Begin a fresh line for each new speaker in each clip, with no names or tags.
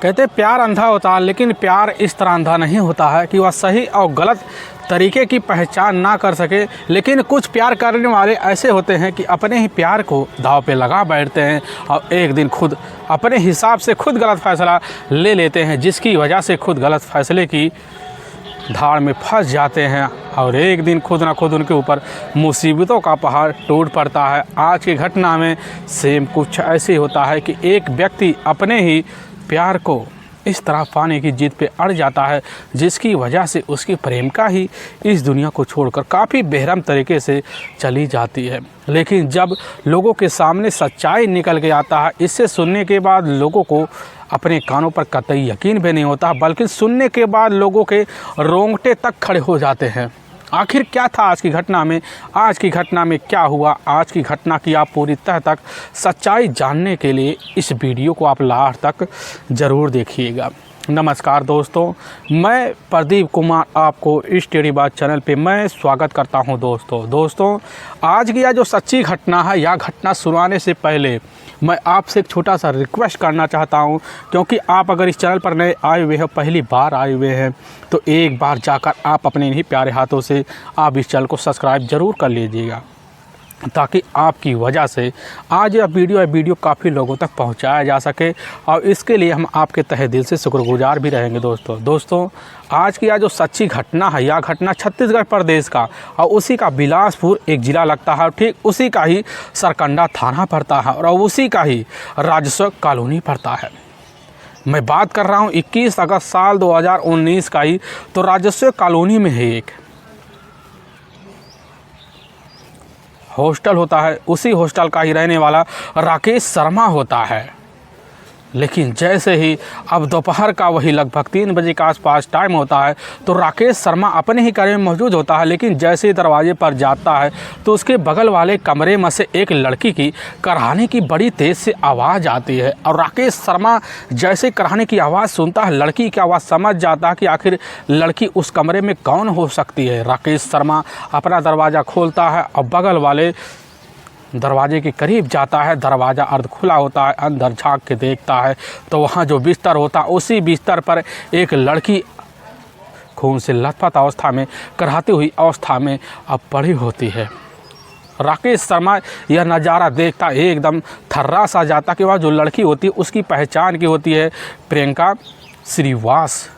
कहते प्यार अंधा होता है, लेकिन प्यार इस तरह अंधा नहीं होता है कि वह सही और गलत तरीके की पहचान ना कर सके। लेकिन कुछ प्यार करने वाले ऐसे होते हैं कि अपने ही प्यार को दांव पे लगा बैठते हैं और एक दिन खुद अपने हिसाब से खुद गलत फैसला ले लेते हैं, जिसकी वजह से खुद गलत फैसले की धाड़ में फंस जाते हैं और एक दिन खुद ना खुद उनके ऊपर मुसीबतों का पहाड़ टूट पड़ता है। आज की घटना में सेम कुछ ऐसे होता है कि एक व्यक्ति अपने ही प्यार को इस तरह पाने की जिद पे अड़ जाता है, जिसकी वजह से उसकी प्रेमिका ही इस दुनिया को छोड़कर काफ़ी बेरहम तरीके से चली जाती है। लेकिन जब लोगों के सामने सच्चाई निकल के आता है, इससे सुनने के बाद लोगों को अपने कानों पर कतई यकीन भी नहीं होता, बल्कि सुनने के बाद लोगों के रोंगटे तक खड़े हो जाते हैं। आखिर क्या था आज की घटना में, आज की घटना में क्या हुआ, आज की घटना की आप पूरी तह तक सच्चाई जानने के लिए इस वीडियो को आप लास्ट तक ज़रूर देखिएगा। नमस्कार दोस्तों, मैं प्रदीप कुमार आपको इस टेढ़ी बात चैनल पे मैं स्वागत करता हूं। दोस्तों आज की यह जो सच्ची घटना है, यह घटना सुनाने से पहले मैं आपसे एक छोटा सा रिक्वेस्ट करना चाहता हूं, क्योंकि आप अगर इस चैनल पर नए आए हुए हैं, पहली बार आए हुए हैं, तो एक बार जाकर आप अपने इन्हीं प्यारे हाथों से आप इस चैनल को सब्सक्राइब ज़रूर कर लीजिएगा, ताकि आपकी वजह से आज यह वीडियो काफ़ी लोगों तक पहुंचाया जा सके, और इसके लिए हम आपके तहे दिल से शुक्रगुजार भी रहेंगे। दोस्तों आज की यह जो सच्ची घटना है, यह घटना छत्तीसगढ़ प्रदेश का और उसी का बिलासपुर एक ज़िला लगता है, ठीक उसी का ही सरकंडा थाना पड़ता है और उसी का ही राजस्व कॉलोनी पड़ता है। मैं बात कर रहा हूँ 21 अगस्त साल 2019 का ही। तो राजस्व कॉलोनी में है एक हॉस्टल होता है, उसी हॉस्टल का ही रहने वाला राकेश शर्मा होता है। लेकिन जैसे ही अब दोपहर का वही लगभग 3 बजे के आसपास टाइम होता है, तो राकेश शर्मा अपने ही कमरे में मौजूद होता है। लेकिन जैसे ही दरवाजे पर जाता है, तो उसके बगल वाले कमरे में से एक लड़की की कराहने की बड़ी तेज़ से आवाज़ आती है। और राकेश शर्मा जैसे कराहने की आवाज़ सुनता है, लड़की की आवाज़ समझ जाता है कि आखिर लड़की उस कमरे में कौन हो सकती है। राकेश शर्मा अपना दरवाज़ा खोलता है और बगल वाले दरवाजे के करीब जाता है। दरवाज़ा अर्ध खुला होता है, अंदर झांक के देखता है तो वहाँ जो बिस्तर होता है, उसी बिस्तर पर एक लड़की खून से लथपथ अवस्था में, कराहती हुई अवस्था में अब पड़ी होती है। राकेश शर्मा यह नज़ारा देखता एकदम थर्रा सा जाता कि वह जो लड़की होती है उसकी पहचान की होती है प्रियंका श्रीवास,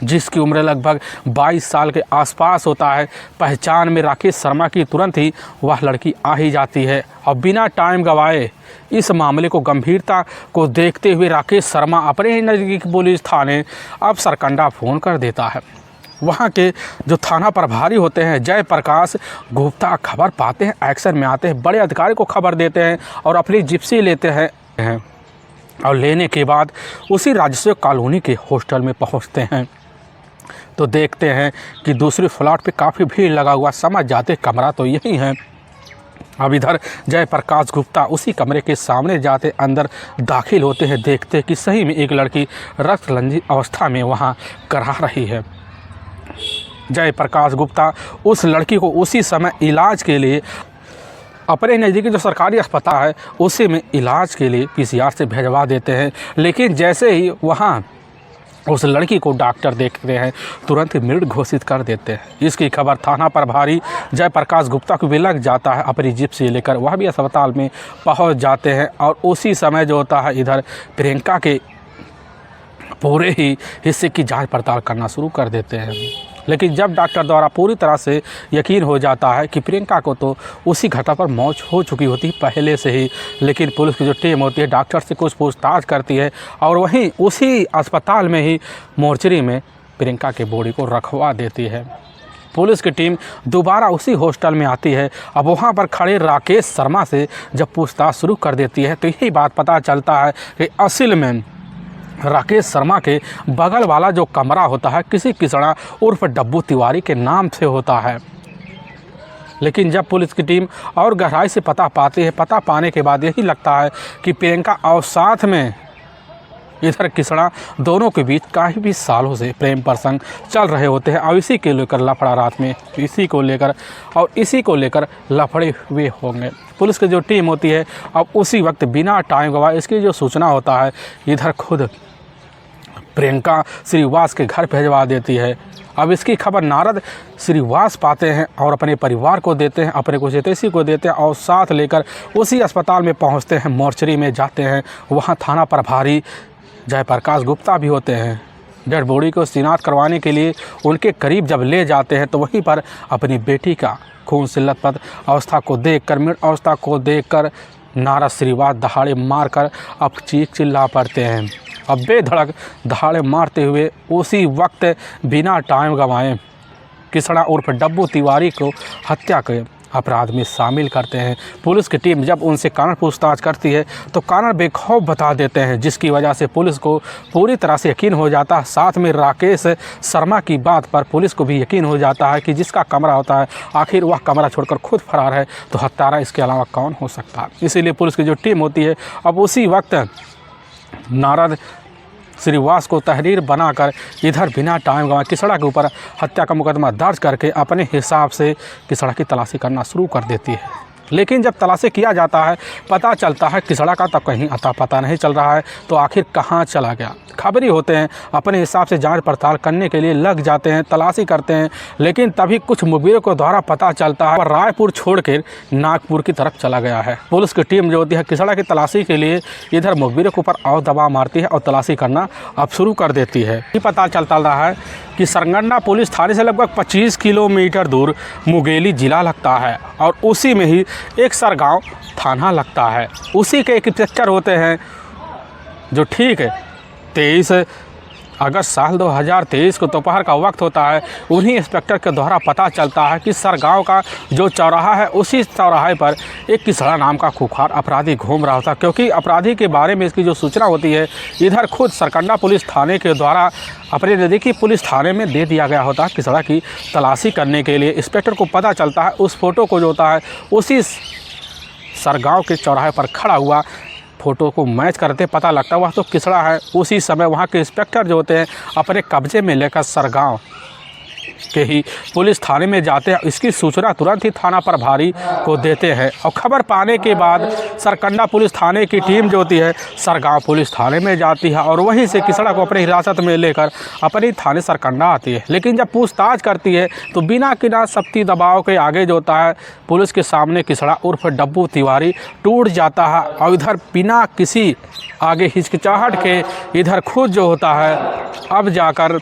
जिसकी उम्र लगभग 22 साल के आसपास होता है। पहचान में राकेश शर्मा की तुरंत ही वह लड़की आ ही जाती है और बिना टाइम गंवाए इस मामले को गंभीरता को देखते हुए राकेश शर्मा अपने ही नज़दीकी पुलिस थाने अब सरकंडा फ़ोन कर देता है। वहाँ के जो थाना प्रभारी होते हैं जयप्रकाश गुप्ता खबर पाते हैं, एक्शन में आते हैं, बड़े अधिकारी को खबर देते हैं और अपनी जिप्सी लेते हैं और लेने के बाद उसी राजस्व कॉलोनी के हॉस्टल में पहुँचते हैं। तो देखते हैं कि दूसरे फ्लैट पे काफ़ी भीड़ लगा हुआ, समझ जाते कमरा तो यही है। अब इधर जयप्रकाश गुप्ता उसी कमरे के सामने जाते अंदर दाखिल होते हैं, देखते कि सही में एक लड़की रक्त रंजित अवस्था में वहाँ करा रही है। जयप्रकाश गुप्ता उस लड़की को उसी समय इलाज के लिए अपने नज़दीकी जो सरकारी अस्पताल है उसी में इलाज के लिए PCR से भिजवा देते हैं। लेकिन जैसे ही वहाँ उस लड़की को डॉक्टर देखते हैं, तुरंत ही मृत घोषित कर देते हैं। इसकी खबर थाना प्रभारी जयप्रकाश गुप्ता को भी लग जाता है। अपनी जिप से लेकर वह भी अस्पताल में पहुंच जाते हैं और उसी समय जो होता है इधर प्रियंका के पूरे ही हिस्से की जांच पड़ताल करना शुरू कर देते हैं। लेकिन जब डॉक्टर द्वारा पूरी तरह से यकीन हो जाता है कि प्रियंका को तो उसी घटना पर मौत हो चुकी होती है पहले से ही, लेकिन पुलिस की जो टीम होती है डॉक्टर से कुछ पूछताछ करती है और वहीं उसी अस्पताल में ही मोर्चरी में प्रियंका के बॉडी को रखवा देती है। पुलिस की टीम दोबारा उसी हॉस्टल में आती है। अब वहाँ पर खड़े राकेश शर्मा से जब पूछताछ शुरू कर देती है, तो यही बात पता चलता है कि असल में राकेश शर्मा के बगल वाला जो कमरा होता है किसी किसड़ा उर्फ डब्बू तिवारी के नाम से होता है। लेकिन जब पुलिस की टीम और गहराई से पता पाती है, पता पाने के बाद यही लगता है कि प्रियंका और साथ में इधर किसड़ा दोनों के बीच काफ़ी सालों से प्रेम प्रसंग चल रहे होते हैं और इसी के लेकर लफड़ा रात में इसी को लेकर लफड़े हुए होंगे। पुलिस की जो टीम होती है अब उसी वक्त बिना टाइम गवाए इसकी जो सूचना होता है इधर खुद प्रियंका श्रीवास के घर भिजवा देती है। अब इसकी खबर नारद श्रीवास पाते हैं और अपने परिवार को देते हैं, अपने कुछ हितैषी को देते हैं और साथ लेकर उसी अस्पताल में पहुंचते हैं। मोर्चरी में जाते हैं, वहां थाना प्रभारी जयप्रकाश गुप्ता भी होते हैं। डेड बॉडी को शिनाख्त करवाने के लिए उनके करीब जब ले जाते हैं तो वहीं पर अपनी बेटी का खून से लथपथ अवस्था को देखकर, मृत अवस्था को देखकर नारद श्रीवास दहाड़े मारकर अब चीख चिल्ला पड़ते हैं। अब बेधड़क दहाड़े मारते हुए उसी वक्त बिना टाइम गंवाए किसड़ा उर्फ डब्बू तिवारी को हत्या के अपराध में शामिल करते हैं। पुलिस की टीम जब उनसे कारण पूछताछ करती है तो कारण बेखौफ बता देते हैं, जिसकी वजह से पुलिस को पूरी तरह से यकीन हो जाता है। साथ में राकेश शर्मा की बात पर पुलिस को भी यकीन हो जाता है कि जिसका कमरा होता है आखिर वह कमरा छोड़कर खुद फरार है, तो हत्यारा इसके अलावा कौन हो सकता है। इसीलिए पुलिस की जो टीम होती है अब उसी वक्त नारद श्रीवास को तहरीर बनाकर इधर बिना टाइम गंवाए किसड़ा के ऊपर हत्या का मुकदमा दर्ज करके अपने हिसाब से किसड़ा की तलाशी करना शुरू कर देती है। लेकिन जब तलाशी किया जाता है पता चलता है किसड़ा का तब कहीं अता पता नहीं चल रहा है, तो आखिर कहाँ चला गया। खबरी होते हैं, अपने हिसाब से जांच पड़ताल करने के लिए लग जाते हैं, तलाशी करते हैं। लेकिन तभी कुछ मुखबिरों को द्वारा पता चलता है रायपुर छोड़कर नागपुर की तरफ चला गया है। पुलिस की टीम जो होती है किसड़ा की तलाशी के लिए इधर मुखबिरों के ऊपर और दबाव मारती है और तलाशी करना अब शुरू कर देती है। ये पता चलता रहा है कि सरगंडा पुलिस थाने से लगभग 25 किलोमीटर दूर मुंगेली जिला लगता है और उसी में ही एक सरगांव थाना लगता है। उसी के एक इंस्पेक्टर होते हैं जो ठीक है 23 अगस्त साल 2023 को दोपहर का वक्त होता है। उन्हीं इंस्पेक्टर के द्वारा पता चलता है कि सरगांव का जो चौराहा है उसी चौराहे पर एक किसड़ा नाम का खूंखार अपराधी घूम रहा था, क्योंकि अपराधी के बारे में इसकी जो सूचना होती है इधर खुद सरकंडा पुलिस थाने के द्वारा अपने नज़दीकी पुलिस थाने में दे दिया गया होता है किसड़ा की तलाशी करने के लिए। इंस्पेक्टर को पता चलता है उस फोटो को जो होता है उसी सरगांव के चौराहे पर खड़ा हुआ फ़ोटो को मैच करते पता लगता है वह तो किसड़ा है। उसी समय वहाँ के इंस्पेक्टर जो होते हैं अपने कब्जे में लेकर सरगांव के ही पुलिस थाने में जाते हैं। इसकी सूचना तुरंत ही थाना प्रभारी को देते हैं और खबर पाने के बाद सरकंडा पुलिस थाने की टीम जो होती है सरगांव पुलिस थाने में जाती है और वहीं से किसड़ा को अपनी हिरासत में लेकर अपनी थाने सरकंडा आती है। लेकिन जब पूछताछ करती है तो बिना किना सख्ती दबाव के आगे जो होता है पुलिस के सामने किसड़ा उर्फ डब्बू तिवारी टूट जाता है और इधर बिना किसी आगे हिचकिचाहट के इधर खुद जो होता है अब जाकर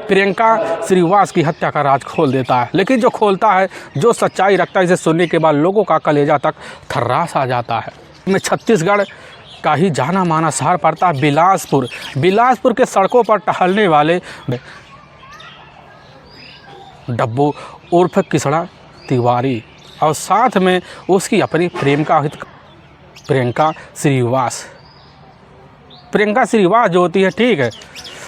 प्रियंका श्रीवास की हत्या का राज खोल देता है। लेकिन जो खोलता है, जो सच्चाई रखता है, इसे सुनने के बाद लोगों का कलेजा तक थर्रास आ जाता है। में छत्तीसगढ़ का ही जाना माना शहर पड़ता है बिलासपुर। बिलासपुर के सड़कों पर टहलने वाले डब्बू उर्फ किसड़ा तिवारी और साथ में उसकी अपनी प्रेमिका प्रियंका श्रीवास। प्रियंका श्रीवास जो होती है ठीक है,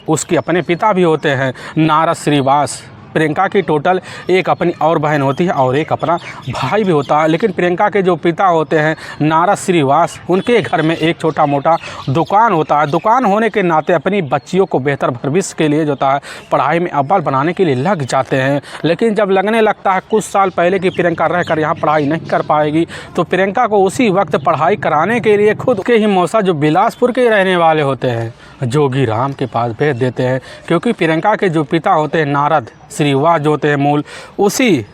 उसके अपने पिता भी होते हैं नारद श्रीवास। प्रियंका की टोटल एक अपनी और बहन होती है और एक अपना भाई भी होता है। लेकिन प्रियंका के जो पिता होते हैं नारद श्रीवास, उनके घर में एक छोटा मोटा दुकान होता है। दुकान होने के नाते अपनी बच्चियों को बेहतर भविष्य के लिए जो होता है पढ़ाई में अव्वल बनाने के लिए लग जाते हैं। लेकिन जब लगने लगता है कुछ साल पहले की प्रियंका रहकर यहाँ पढ़ाई नहीं कर पाएगी, तो प्रियंका को उसी वक्त पढ़ाई कराने के लिए खुद के ही मौसा जो बिलासपुर के रहने वाले होते हैं जोगी राम के पास भेज देते हैं। क्योंकि प्रियंका के जो पिता होते हैं नारद श्रीवास जो होते हैं मूल उसी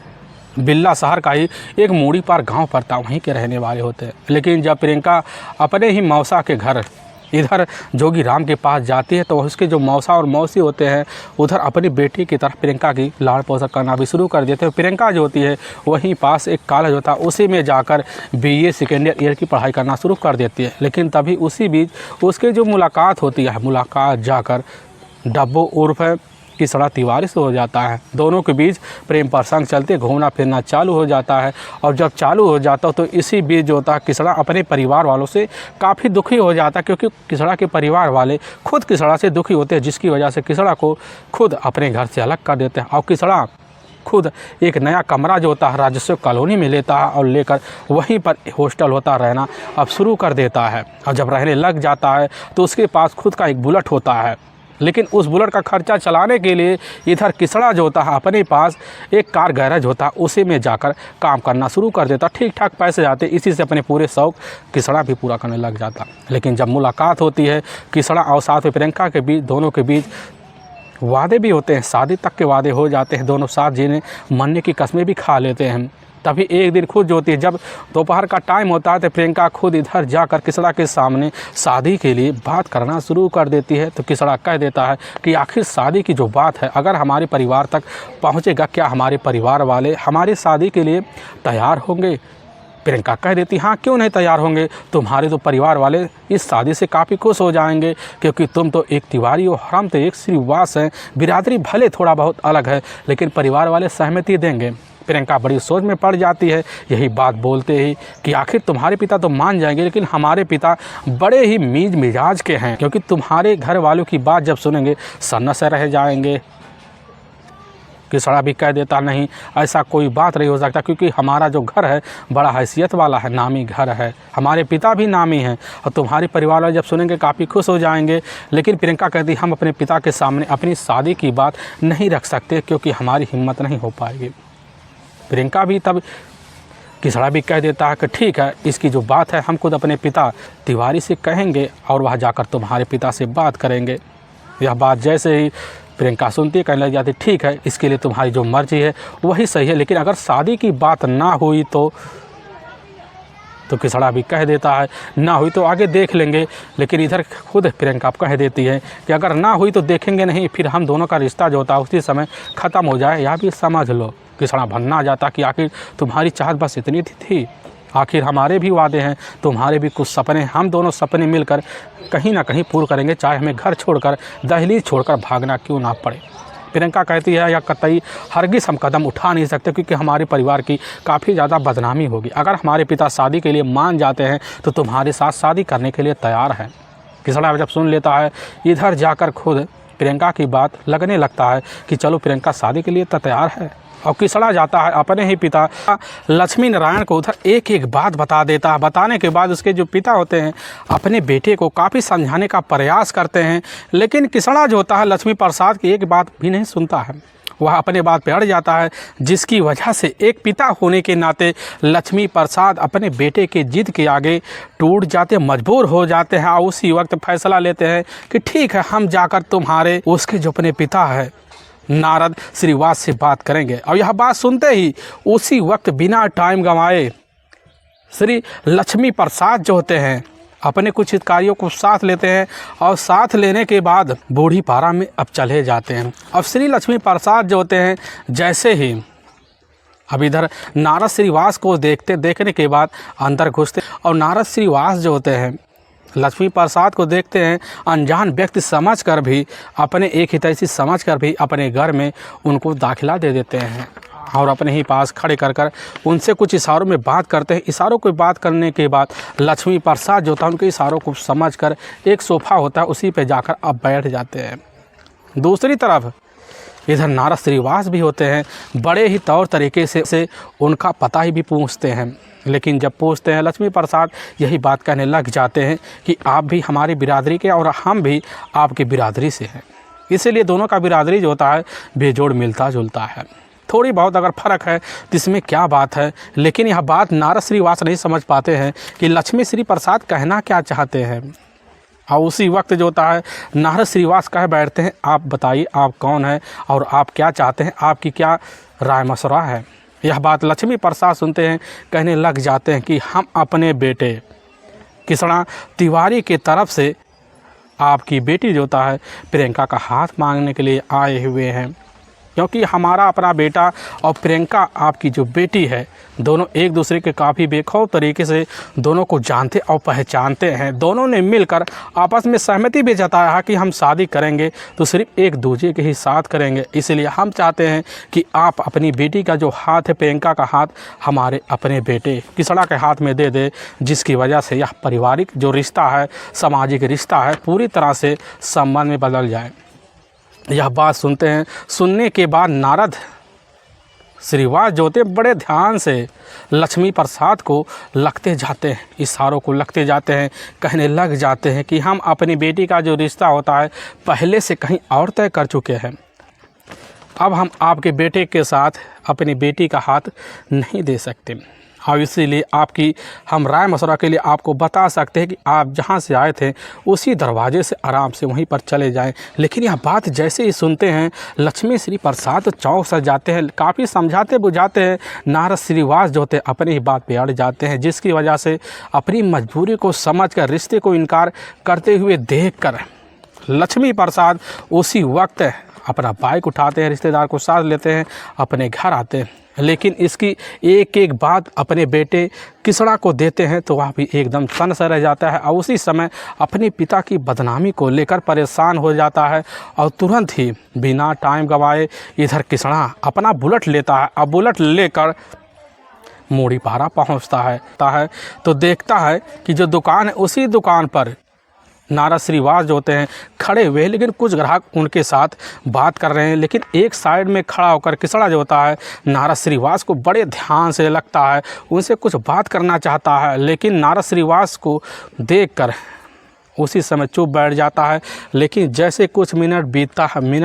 बिल्ला शहर का ही एक मूड़ी पार गांव पड़ता, वहीं के रहने वाले होते हैं। लेकिन जब प्रियंका अपने ही मौसा के घर इधर जोगी राम के पास जाती है तो उसके जो मौसा और मौसी होते हैं उधर अपनी बेटी की तरफ प्रियंका की लाड़ पोषण करना भी शुरू कर देते हैं। प्रियंका जो होती है वहीं पास एक कॉलेज होता है, उसी में जाकर BA सेकेंड ईयर की पढ़ाई करना शुरू कर देती है। लेकिन तभी उसी बीच उसके जो मुलाकात होती है, मुलाकात जाकर डब्बू उर्फ किसड़ा तिवारी से हो जाता है। दोनों के बीच प्रेम प्रसंग चलते घूमना फिरना चालू हो जाता है। और जब चालू हो जाता है तो इसी बीच जो होता है किसड़ा अपने परिवार वालों से काफ़ी दुखी हो जाता है, क्योंकि किसड़ा के परिवार वाले खुद किसड़ा से दुखी होते हैं, जिसकी वजह से किसड़ा को खुद अपने घर से अलग कर देते हैं। और किसड़ा खुद एक नया कमरा जो होता है राजस्व कॉलोनी में लेता है और लेकर वहीं पर हॉस्टल होता रहना अब शुरू कर देता है। और जब रहने लग जाता है तो उसके पास खुद का एक बुलेट होता है लेकिन उस बुलेट का खर्चा चलाने के लिए इधर किसड़ा जो होता है अपने पास एक कार गैरेज होता है, उसी में जाकर काम करना शुरू कर देता। ठीक ठाक पैसे जाते, इसी से अपने पूरे शौक किसड़ा भी पूरा करने लग जाता। लेकिन जब मुलाकात होती है किसड़ा और साथ में प्रियंका के बीच, दोनों के बीच वादे भी होते हैं, शादी तक के वादे हो जाते हैं, दोनों साथ जीने मरने की कस्में भी खा लेते हैं। तभी एक दिन खुद जो होती है, जब दोपहर का टाइम होता है तो प्रियंका खुद इधर जाकर किसड़ा के सामने शादी के लिए बात करना शुरू कर देती है। तो किसड़ा कह देता है कि आखिर शादी की जो बात है अगर हमारे परिवार तक पहुंचेगा, क्या हमारे परिवार वाले हमारी शादी के लिए तैयार होंगे? प्रियंका कह देती हाँ क्यों नहीं तैयार होंगे, तुम्हारे तो परिवार वाले इस शादी से काफ़ी खुश हो जाएंगे, क्योंकि तुम तो एक तिवारी हो, हम तो एक श्रीवास हैं। बिरादरी भले थोड़ा बहुत अलग है लेकिन परिवार वाले सहमति देंगे। प्रियंका बड़ी सोच में पड़ जाती है। यही बात बोलते ही कि आखिर तुम्हारे पिता तो मान जाएंगे लेकिन हमारे पिता बड़े ही मीज मिजाज के हैं, क्योंकि तुम्हारे घर वालों की बात जब सुनेंगे सन्न से रह जाएंगे। किसड़ा भी कह देता नहीं, ऐसा कोई बात नहीं हो सकता, क्योंकि हमारा जो घर है बड़ा हैसियत वाला है, नामी घर है, हमारे पिता भी नामी हैं और तुम्हारे परिवार वाले जब सुनेंगे काफ़ी खुश हो जाएंगे। लेकिन प्रियंका कहती हम अपने पिता के सामने अपनी शादी की बात नहीं रख सकते, क्योंकि हमारी हिम्मत नहीं हो पाएगी। प्रियंका भी तब किसड़ा भी कह देता है कि ठीक है, इसकी जो बात है हम खुद अपने पिता तिवारी से कहेंगे और वह जाकर तुम्हारे पिता से बात करेंगे। यह बात जैसे ही प्रियंका सुनती है कहने लग जाती ठीक है, इसके लिए तुम्हारी जो मर्जी है वही सही है, लेकिन अगर शादी की बात ना हुई तो किसड़ा भी कह देता है ना हुई तो आगे देख लेंगे। लेकिन इधर खुद प्रियंका कह देती है कि अगर ना हुई तो देखेंगे नहीं, फिर हम दोनों का रिश्ता जो होता है उसी समय ख़त्म हो जाए, यह भी समझ लो। किसड़ा भन्ना जाता कि आखिर तुम्हारी चाहत बस इतनी थी, आखिर हमारे भी वादे हैं, तुम्हारे भी कुछ सपने, हम दोनों सपने मिलकर कहीं ना कहीं पूर्ण करेंगे, चाहे हमें घर छोड़कर दहलीज छोड़कर भागना क्यों ना पड़े। प्रियंका कहती है या कतई हरगिज़ हम कदम उठा नहीं सकते, क्योंकि हमारे परिवार की काफ़ी ज़्यादा बदनामी होगी। अगर हमारे पिता शादी के लिए मान जाते हैं तो तुम्हारे साथ शादी करने के लिए तैयार हैं। किसड़ा जब सुन लेता है इधर जाकर खुद प्रियंका की बात लगने लगता है कि चलो प्रियंका शादी के लिए तो तैयार है, और किसड़ा जाता है अपने ही पिता लक्ष्मी नारायण को उधर एक एक बात बता देता है। बताने के बाद उसके जो पिता होते हैं अपने बेटे को काफ़ी समझाने का प्रयास करते हैं, लेकिन किसड़ा जो होता है लक्ष्मी प्रसाद की एक बात भी नहीं सुनता है। वह अपने बात पे अड़ जाता है, जिसकी वजह से एक पिता होने के नाते लक्ष्मी प्रसाद अपने बेटे के जिद के आगे टूट जाते, मजबूर हो जाते हैं और उसी वक्त फैसला लेते हैं कि ठीक है हम जाकर तुम्हारे उसके जो अपने पिता है नारद श्रीवास से बात करेंगे। और यह बात सुनते ही उसी वक्त बिना टाइम गंवाए श्री लक्ष्मी प्रसाद जो होते हैं अपने कुछ हितकारियों को साथ लेते हैं और साथ लेने के बाद बूढ़ी पारा में अब चले जाते हैं। अब श्री लक्ष्मी प्रसाद जो होते हैं जैसे ही अब इधर नारद श्रीवास को देखने के बाद अंदर घुसते और नारद श्रीवास जो होते हैं लक्ष्मी प्रसाद को देखते हैं, अनजान व्यक्ति समझकर भी अपने एक हितैषी समझकर भी अपने घर में उनको दाखिला दे देते हैं और अपने ही पास खड़े कर उनसे कुछ इशारों में बात करते हैं। इशारों को बात करने के बाद लक्ष्मी प्रसाद जो था उनके इशारों को समझकर एक सोफ़ा होता है उसी पे जाकर अब बैठ जाते हैं। दूसरी तरफ इधर नारद श्रीवास भी होते हैं, बड़े ही तौर तरीके से उनका पता ही भी पूछते हैं, लेकिन जब पूछते हैं लक्ष्मी प्रसाद यही बात कहने लग जाते हैं कि आप भी हमारी बिरादरी के और हम भी आपकी बिरादरी से हैं, इसीलिए दोनों का बिरादरी जो होता है बेजोड़ मिलता जुलता है। थोड़ी बहुत अगर फ़र्क है तो इसमें क्या बात है, लेकिन यह बात नारद श्रीवास नहीं समझ पाते हैं कि लक्ष्मी श्री प्रसाद कहना क्या चाहते हैं। और उसी वक्त जो होता है नारद श्रीवास कह बैठते हैं आप बताइए आप कौन हैं और आप क्या चाहते हैं, आपकी क्या राय मशवरा है। यह बात लक्ष्मी प्रसाद सुनते हैं, कहने लग जाते हैं कि हम अपने बेटे किसड़ा तिवारी के तरफ से आपकी बेटी जो होता है प्रियंका का हाथ मांगने के लिए आए हुए हैं, क्योंकि हमारा अपना बेटा और प्रियंका आपकी जो बेटी है दोनों एक दूसरे के काफ़ी बेखौफ तरीके से दोनों को जानते और पहचानते हैं। दोनों ने मिलकर आपस में सहमति भी जताया है कि हम शादी करेंगे तो सिर्फ एक दूसरे के ही साथ करेंगे, इसलिए हम चाहते हैं कि आप अपनी बेटी का जो हाथ है प्रियंका का हाथ हमारे अपने बेटे किसड़ा के हाथ में दे दे, जिसकी वजह से यह पारिवारिक जो रिश्ता है सामाजिक रिश्ता है पूरी तरह से संबंध में बदल जाए। यह बात सुनते हैं, सुनने के बाद नारद श्रीवास जो थे बड़े ध्यान से लक्ष्मी प्रसाद को लगते जाते हैं, इशारों को लगते जाते हैं, कहने लग जाते हैं कि हम अपनी बेटी का जो रिश्ता होता है पहले से कहीं और तय कर चुके हैं। अब हम आपके बेटे के साथ अपनी बेटी का हाथ नहीं दे सकते और इसीलिए आपकी हम राय मशवरा के लिए आपको बता सकते हैं कि आप जहां से आए थे उसी दरवाजे से आराम से वहीं पर चले जाएं। लेकिन यह बात जैसे ही सुनते हैं लक्ष्मी श्री प्रसाद तो चौंक सा जाते हैं, काफ़ी समझाते बुझाते हैं। नारद श्रीवास जो थे अपनी ही बात पे अड़ जाते हैं, जिसकी वजह से अपनी मजबूरी को समझकर रिश्ते को इनकार करते हुए देखकर लक्ष्मी प्रसाद उसी वक्त अपना बाइक उठाते हैं, रिश्तेदार को साथ लेते हैं, अपने घर आते हैं। लेकिन इसकी एक एक बात अपने बेटे किसड़ा को देते हैं तो वह भी एकदम सन्न सा रह जाता है और उसी समय अपने पिता की बदनामी को लेकर परेशान हो जाता है और तुरंत ही बिना टाइम गवाए इधर किसड़ा अपना बुलेट लेता है और बुलेट लेकर मोड़ीपारा पहुंचता है तो देखता है कि जो दुकान है उसी दुकान पर नारद श्रीवास जो होते हैं खड़े हुए, लेकिन कुछ ग्राहक उनके साथ बात कर रहे हैं। लेकिन एक साइड में खड़ा होकर किसड़ा जो होता है नारद श्रीवास को बड़े ध्यान से लगता है, उनसे कुछ बात करना चाहता है, लेकिन नारद श्रीवास को देखकर उसी समय चुप बैठ जाता है। लेकिन जैसे कुछ मिनट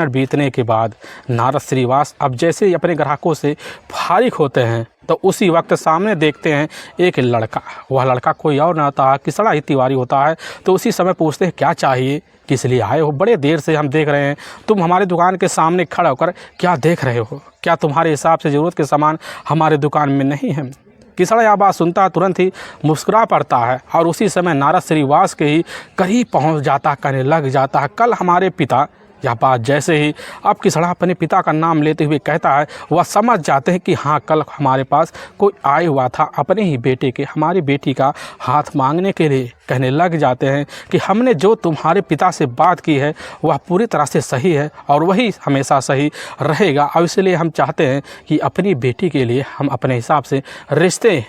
बीतने के बाद नारद श्रीवास अब जैसे ही अपने ग्राहकों से फारिग होते हैं तो उसी वक्त सामने देखते हैं एक लड़का। वह लड़का कोई और ना होता है, किसड़ा ही तिवारी होता है। तो उसी समय पूछते हैं क्या चाहिए, किस लिए आए हो? बड़े देर से हम देख रहे हैं, तुम हमारे दुकान के सामने खड़ा होकर क्या देख रहे हो? क्या तुम्हारे हिसाब से ज़रूरत के सामान हमारे दुकान में नहीं है? किसड़ा यह बात सुनता तुरंत ही मुस्कुरा पड़ता है और उसी समय नारद श्रीवास के ही करीब पहुंच जाता, कहने लग जाता है कल हमारे पिता। यह बात जैसे ही अब किसड़ा अपने पिता का नाम लेते हुए कहता है, वह समझ जाते हैं कि हाँ कल हमारे पास कोई आया हुआ था अपने ही बेटे के, हमारी बेटी का हाथ मांगने के लिए। कहने लग जाते हैं कि हमने जो तुम्हारे पिता से बात की है वह पूरी तरह से सही है और वही हमेशा सही रहेगा और इसलिए हम चाहते हैं कि अपनी बेटी के लिए हम अपने हिसाब से रिश्ते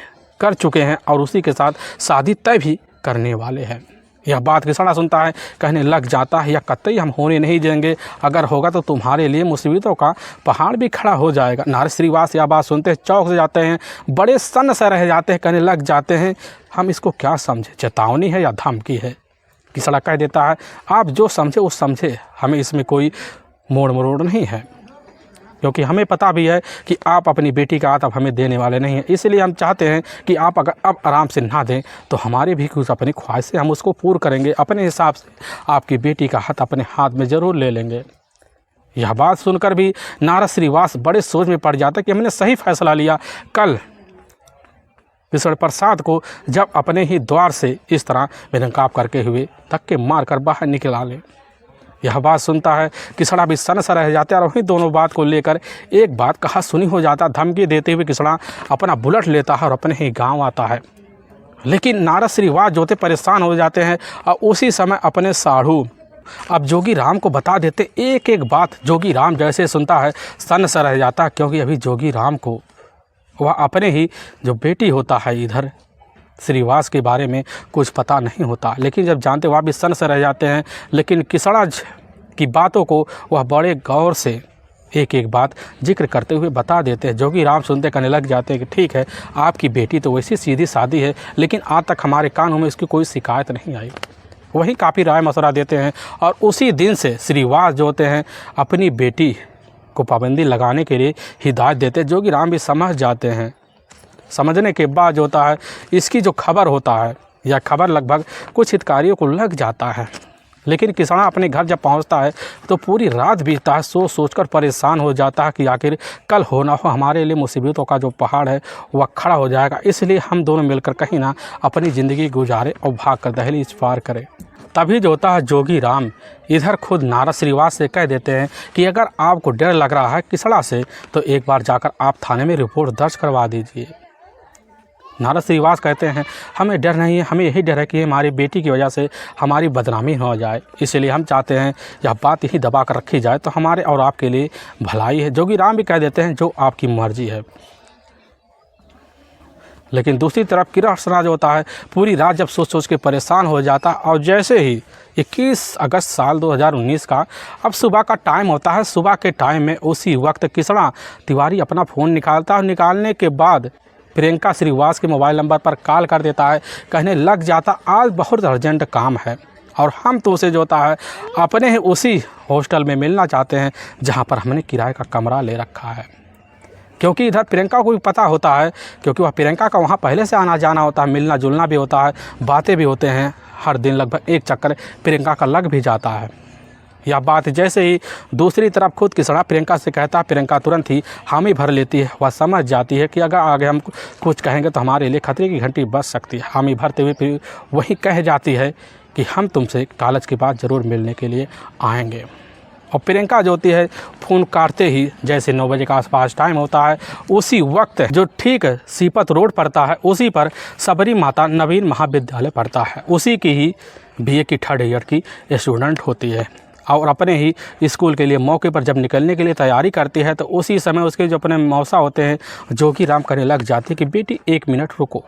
कर चुके हैं और उसी के साथ शादी तय भी करने वाले हैं। यह बात किसड़ा सुनता है, कहने लग जाता है यह कतई हम होने नहीं देंगे, अगर होगा तो तुम्हारे लिए मुसीबतों का पहाड़ भी खड़ा हो जाएगा। नारद श्रीवास यह बात सुनते चौंक से जाते हैं, बड़े सन्न से रह जाते हैं, कहने लग जाते हैं हम इसको क्या समझे, चेतावनी है या धमकी है? किसड़ा कह देता है आप जो समझे वो समझे, हमें इसमें कोई मोड़ मरोड़ नहीं है, क्योंकि हमें पता भी है कि आप अपनी बेटी का हाथ अब हमें देने वाले नहीं हैं। इसलिए हम चाहते हैं कि आप अगर अब आराम से ना दें तो हमारी भी कुछ अपनी ख्वाहिशें हम उसको पूर्ण करेंगे, अपने हिसाब से आपकी बेटी का हाथ अपने हाथ में ज़रूर ले लेंगे। यह बात सुनकर भी नारद श्रीवास बड़े सोच में पड़ जाता कि हमने सही फैसला लिया। कल किसड़ा प्रसाद को जब अपने ही द्वार से इस तरह बेनकाब करके हुए धक्के मार कर बाहर निकला ले। यह बात सुनता है किसड़ा भी सन्न सा रह जाता है और वहीं दोनों बात को लेकर एक बात कहा सुनी हो जाता। धमकी देते हुए किसड़ा अपना बुलेट लेता है और अपने ही गांव आता है। लेकिन नारद श्रीवास जो थे परेशान हो जाते हैं और उसी समय अपने साढ़ू अब जोगी राम को बता देते एक एक बात। जोगी राम जैसे सुनता है सन्न सा रह जाता, क्योंकि अभी जोगी राम को वह अपने ही जो बेटी होता है इधर श्रीवास के बारे में कुछ पता नहीं होता। लेकिन जब जानते वह भी सन्न से रह जाते हैं। लेकिन किसड़ा की बातों को वह बड़े गौर से एक एक बात जिक्र करते हुए बता देते हैं। जोगी राम सुनते कहने लग जाते हैं कि ठीक है आपकी बेटी तो वैसी सीधी सादी है, लेकिन आज तक हमारे कानों में इसकी कोई शिकायत नहीं आई। वही काफ़ी राय मशवरा देते हैं और उसी दिन से श्रीवास जो होते हैं अपनी बेटी को पाबंदी लगाने के लिए हिदायत देते हैं। जोगी राम भी समझ जाते हैं। समझने के बाद जो होता है इसकी जो खबर होता है यह खबर लगभग कुछ हितकारियों को लग जाता है। लेकिन किसड़ा अपने घर जब पहुंचता है तो पूरी रात बीतता है, सोच कर परेशान हो जाता है कि आखिर कल हो ना हो हमारे लिए मुसीबतों का जो पहाड़ है वह खड़ा हो जाएगा। इसलिए हम दोनों मिलकर कहीं ना अपनी ज़िंदगी गुजारे और भाग कर दहलीज पार करें। तभी जो होता है जोगी राम इधर खुद नारद श्रीवास से कह देते हैं कि अगर आपको डर लग रहा है किसड़ा से तो एक बार जाकर आप थाने में रिपोर्ट दर्ज करवा दीजिए। नारद श्रीवास कहते हैं हमें डर नहीं है, हमें यही डर है कि हमारी बेटी की वजह से हमारी बदनामी हो जाए, इसलिए हम चाहते हैं यह बात यही दबा कर रखी जाए तो हमारे और आपके लिए भलाई है। जोगी राम भी कह देते हैं जो आपकी मर्जी है। लेकिन दूसरी तरफ कृष्णा जो होता है पूरी रात जब सोच सोच के परेशान हो जाता है। और जैसे ही 21 अगस्त साल 2019 का अब सुबह का टाइम होता है। सुबह के टाइम में उसी वक्त कृष्णा तिवारी अपना फ़ोन निकालता है और निकालने के बाद प्रियंका श्रीवास के मोबाइल नंबर पर कॉल कर देता है। कहने लग जाता आज बहुत अर्जेंट काम है और हम तो उसे जो होता है अपने ही उसी हॉस्टल में मिलना चाहते हैं जहां पर हमने किराए का कमरा ले रखा है। क्योंकि इधर प्रियंका को भी पता होता है, क्योंकि वह प्रियंका का वहाँ पहले से आना जाना होता है, मिलना जुलना भी होता है, बातें भी होते हैं। हर दिन लगभग एक चक्कर प्रियंका का लग भी जाता है। यह बात जैसे ही दूसरी तरफ खुद कृष्णा प्रियंका से कहता है, प्रियंका तुरंत ही हामी भर लेती है। वह समझ जाती है कि अगर आगे हम कुछ कहेंगे तो हमारे लिए खतरे की घंटी बज सकती है। हामी भरते हुए फिर वही कह जाती है कि हम तुमसे कॉलेज के बाद ज़रूर मिलने के लिए आएंगे। और प्रियंका जो होती है फ़ोन काटते ही जैसे 9 बजे का आसपास टाइम होता है, उसी वक्त जो ठीक सीपत रोड पड़ता है उसी पर सबरी माता नवीन महाविद्यालय पड़ता है। उसी की ही BA की 3rd ईयर की स्टूडेंट होती है और अपने ही स्कूल के लिए मौके पर जब निकलने के लिए तैयारी करती है तो उसी समय उसके जो अपने मौसा होते हैं जोगी राम कहने लग जाती है कि बेटी 1 मिनट रुको।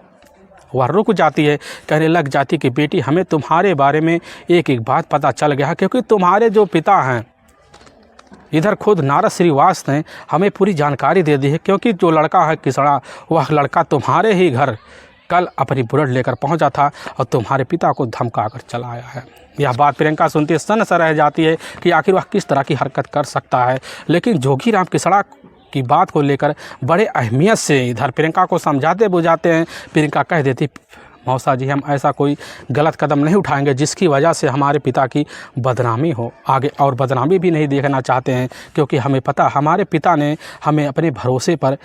वह रुक जाती है, कहने लग जाती कि बेटी हमें तुम्हारे बारे में एक एक बात पता चल गया है, क्योंकि तुम्हारे जो पिता हैं इधर खुद नारद श्रीवास ने हमें पूरी जानकारी दे दी है। क्योंकि जो लड़का है कृष्णा वह लड़का तुम्हारे ही घर कल अपनी बुलेट लेकर पहुंचा था और तुम्हारे पिता को धमका कर चला आया है। यह बात प्रियंका सुनती सन्न सा रह जाती है कि आखिर वह किस तरह की हरकत कर सकता है। लेकिन जोगी राम कृष्णा की बात को लेकर बड़े अहमियत से इधर प्रियंका को समझाते बुझाते हैं। प्रियंका कह देती मौसा जी हम ऐसा कोई गलत कदम नहीं उठाएंगे जिसकी वजह से हमारे पिता की बदनामी हो आगे, और बदनामी भी नहीं देखना चाहते हैं, क्योंकि हमें पता हमारे पिता ने हमें अपने भरोसे पर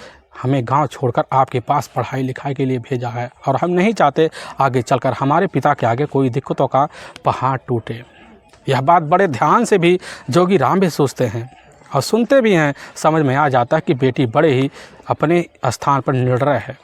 हमें गांव छोड़कर आपके पास पढ़ाई लिखाई के लिए भेजा है और हम नहीं चाहते आगे चलकर हमारे पिता के आगे कोई दिक्कतों का पहाड़ टूटे। यह बात बड़े ध्यान से भी जोगी राम भी सोचते हैं और सुनते भी हैं। समझ में आ जाता है कि बेटी बड़े ही अपने स्थान पर निर्णय है।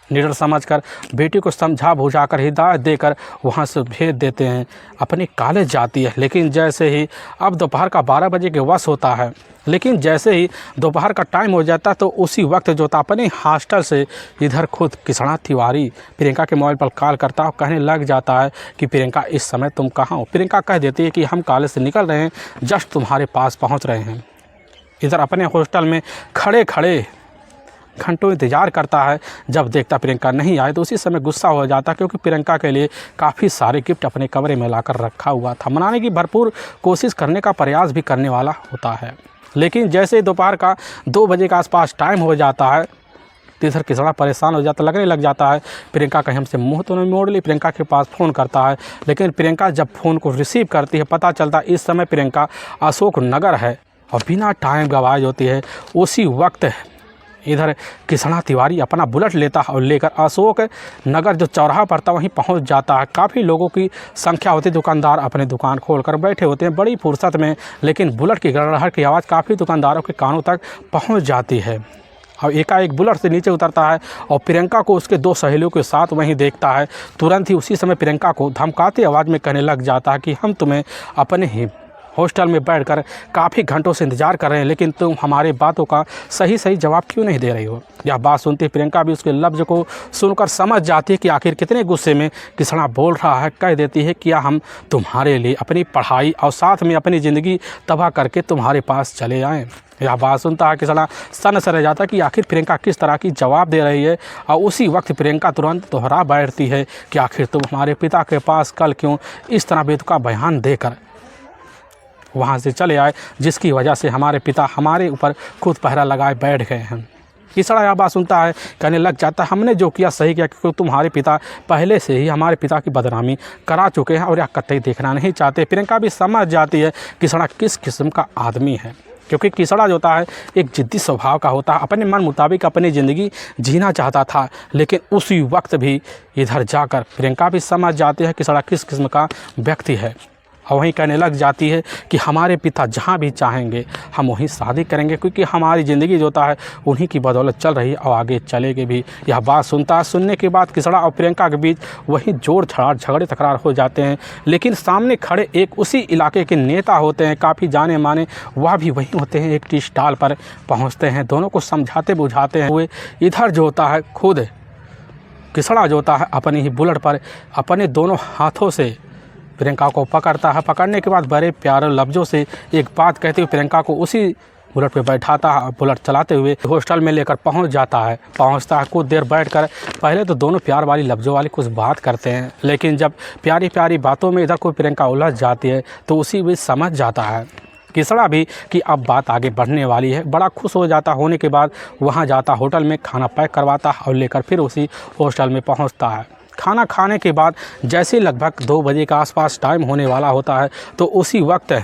निडर समझकर बेटी को समझा बुझाकर हिदायत देकर वहाँ से भेज देते हैं। अपने कॉलेज जाती है, लेकिन जैसे ही अब दोपहर का 12 बजे के वश होता है, लेकिन जैसे ही दोपहर का टाइम हो जाता है तो उसी वक्त जो था अपने हॉस्टल से इधर खुद कृष्णा तिवारी प्रियंका के मोबाइल पर कॉल करता है, कहने लग जाता है कि प्रियंका इस समय तुम कहाँ हो। प्रियंका कह देती है कि हम कॉलेज से निकल रहे हैं, जस्ट तुम्हारे पास पहुँच रहे हैं। इधर अपने हॉस्टल में खड़े खड़े घंटों इंतजार करता है। जब देखता प्रियंका नहीं आए तो उसी समय गुस्सा हो जाता, क्योंकि प्रियंका के लिए काफ़ी सारे गिफ्ट अपने कमरे में लाकर रखा हुआ था। मनाने की भरपूर कोशिश करने का प्रयास भी करने वाला होता है। लेकिन जैसे दोपहर का 2 बजे के आसपास टाइम हो जाता है तो इधर कृष्णा परेशान हो जाता, लगने लग जाता है प्रियंका कहीं हमसे मुँह तो नहीं मोड़ ली। प्रियंका के पास फ़ोन करता है, लेकिन प्रियंका जब फ़ोन को रिसीव करती है पता चलता इस समय प्रियंका अशोक नगर है और बिना टाइम गवाए होती है। उसी वक्त इधर कृष्णा तिवारी अपना बुलेट लेता है और लेकर अशोक नगर जो चौराहा पड़ता वहीं पहुंच जाता है। काफ़ी लोगों की संख्या होती, दुकानदार अपने दुकान खोलकर बैठे होते हैं बड़ी फुर्सत में, लेकिन बुलेट की गड़गड़ाहट की आवाज़ काफ़ी दुकानदारों के कानों तक पहुंच जाती है। और एकाएक बुलेट से नीचे उतरता है और प्रियंका को उसके 2 सहेलियों के साथ वहीं देखता है। तुरंत ही उसी समय प्रियंका को धमकाती आवाज़ में कहने लग जाता है कि हम तुम्हें अपने ही हॉस्टल में बैठकर काफ़ी घंटों से इंतज़ार कर रहे हैं, लेकिन तुम हमारे बातों का सही जवाब क्यों नहीं दे रही हो। यह बात सुनती प्रियंका भी उसके लफ्ज़ को सुनकर समझ जाती है कि आखिर कितने गुस्से में कृष्णा बोल रहा है। कह देती है कि हम तुम्हारे लिए अपनी पढ़ाई और साथ में अपनी ज़िंदगी तबाह करके तुम्हारे पास चले आएँ। यह बात सुनता है कृष्णा सन से रह जाता है कि आखिर प्रियंका किस तरह की जवाब दे रही है। और उसी वक्त प्रियंका तुरंत दोहरा बैठती है कि आखिर तुम हमारे पिता के पास कल क्यों इस तरह बेतुका बयान देकर वहाँ से चले आए, जिसकी वजह से हमारे पिता हमारे ऊपर खुद पहरा लगाए बैठ गए हैं। कृष्णा यह बात सुनता है, कहने लग जाता है हमने जो किया सही किया, क्योंकि तुम्हारे पिता पहले से ही हमारे पिता की बदनामी करा चुके हैं और यह कतई देखना नहीं चाहते। प्रियंका भी समझ जाती है कृष्णा किस किस्म का आदमी है, क्योंकि कृष्णा जो होता है एक जिद्दी स्वभाव का होता है। अपने मन मुताबिक अपनी ज़िंदगी जीना चाहता था, लेकिन उसी वक्त भी इधर जाकर प्रियंका भी समझ जाती है कृष्णा किस किस्म का व्यक्ति है। और वहीं कहने लग जाती है कि हमारे पिता जहाँ भी चाहेंगे हम वहीं शादी करेंगे, क्योंकि हमारी ज़िंदगी जो होता है उन्हीं की बदौलत चल रही है और आगे चलेगी भी। यह बात सुनने के बाद कृष्णा और प्रियंका के बीच वहीं जोर झगड़े तकरार हो जाते हैं। लेकिन सामने खड़े एक उसी इलाके के नेता होते हैं, काफ़ी जाने माने, वह भी वहीं होते हैं। एक टी स्टॉल पर पहुँचते हैं, दोनों को समझाते बुझाते हुए इधर जो होता है खुद किसड़ा जो होता है अपनी ही बुलेट पर अपने दोनों हाथों से प्रियंका को पकड़ता है। पकड़ने के बाद बड़े प्यारे लफ्ज़ों से एक बात कहते हुए प्रियंका को उसी बुलेट पे बैठाता है। बुलेट चलाते हुए हॉस्टल में लेकर पहुंचता है। कुछ देर बैठकर पहले तो दोनों प्यार वाली लफ्ज़ों वाली कुछ बात करते हैं, लेकिन जब प्यारी प्यारी बातों में इधर कोई प्रियंका उलझ जाती है तो उसी बीच समझ जाता है किसड़ा भी कि अब बात आगे बढ़ने वाली है। बड़ा खुश हो जाता होने के बाद वहाँ जाता, होटल में खाना पैक करवाता और लेकर फिर उसी हॉस्टल में पहुँचता है। खाना खाने के बाद जैसे लगभग 2 बजे के आसपास टाइम होने वाला होता है तो उसी वक्त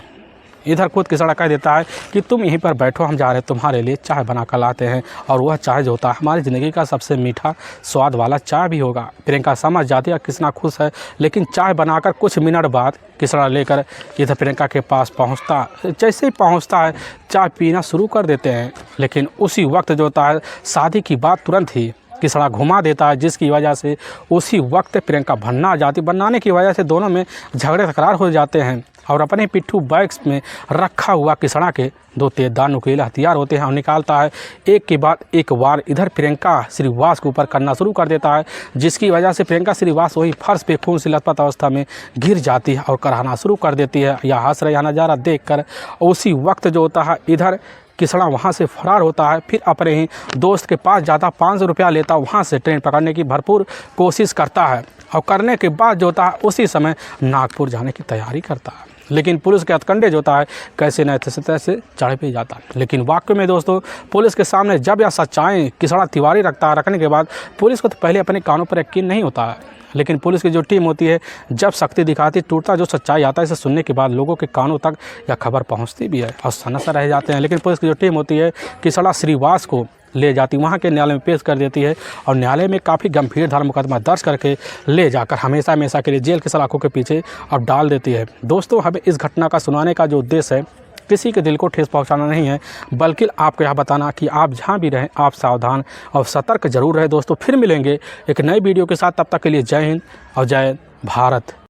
इधर खुद किसड़ा कह देता है कि तुम यहीं पर बैठो, हम जा रहे हैं तुम्हारे लिए चाय बना कर लाते हैं। और वह चाय जो होता है हमारी ज़िंदगी का सबसे मीठा स्वाद वाला चाय भी होगा। प्रियंका समझ जाती है कितना खुश है, लेकिन चाय बनाकर कुछ मिनट बाद किसड़ा लेकर इधर प्रियंका के पास पहुंचता। जैसे ही पहुंचता है चाय पीना शुरू कर देते हैं, लेकिन उसी वक्त जो होता है शादी की बात तुरंत ही किसड़ा घुमा देता है, जिसकी वजह से उसी वक्त प्रियंका बनाने की वजह से दोनों में झगड़े तकरार हो जाते हैं। और अपने पिट्ठू बैग्स में रखा हुआ किसड़ा के 2 तेजदार नुकीले हथियार होते हैं और निकालता है। एक के बाद एक वार इधर प्रियंका श्रीवास के ऊपर करना शुरू कर देता है, जिसकी वजह से प्रियंका श्रीवास वही फर्श पे खून से लथपथ अवस्था में गिर जाती है और कराहना शुरू कर देती है। यह हंस रहा नज़ारा देखकर उसी वक्त जो होता है इधर किसड़ा वहाँ से फरार होता है। फिर अपने ही दोस्त के पास जाता, 500 रुपया लेता, वहाँ से ट्रेन पकड़ने की भरपूर कोशिश करता है और करने के बाद जो होता है उसी समय नागपुर जाने की तैयारी करता है। लेकिन पुलिस के हथकंडे जो होता है कैसे न तैसे चढ़ पे जाता है। लेकिन वाकई में दोस्तों पुलिस के सामने जब यह सच्चाई किसड़ा तिवारी रखने के बाद पुलिस को तो पहले अपने कानों पर यकीन नहीं होता है, लेकिन पुलिस की जो टीम होती है जब शक्ति दिखाती टूटता जो सच्चाई आता है इसे सुनने के बाद लोगों के कानों तक यह खबर पहुंचती भी है और सनसा रह जाते हैं। लेकिन पुलिस की जो टीम होती है किसड़ा श्रीवास को ले जाती, वहाँ के न्यायालय में पेश कर देती है और न्यायालय में काफ़ी गंभीर धारा मुकदमा दर्ज करके ले जाकर हमेशा के लिए जेल के सलाखों के पीछे अब डाल देती है। दोस्तों हमें इस घटना का सुनाने का जो उद्देश्य है किसी के दिल को ठेस पहुंचाना नहीं है, बल्कि आपको यह बताना कि आप जहां भी रहें आप सावधान और सतर्क जरूर रहें। दोस्तों फिर मिलेंगे एक नई वीडियो के साथ, तब तक के लिए जय हिंद और जय भारत।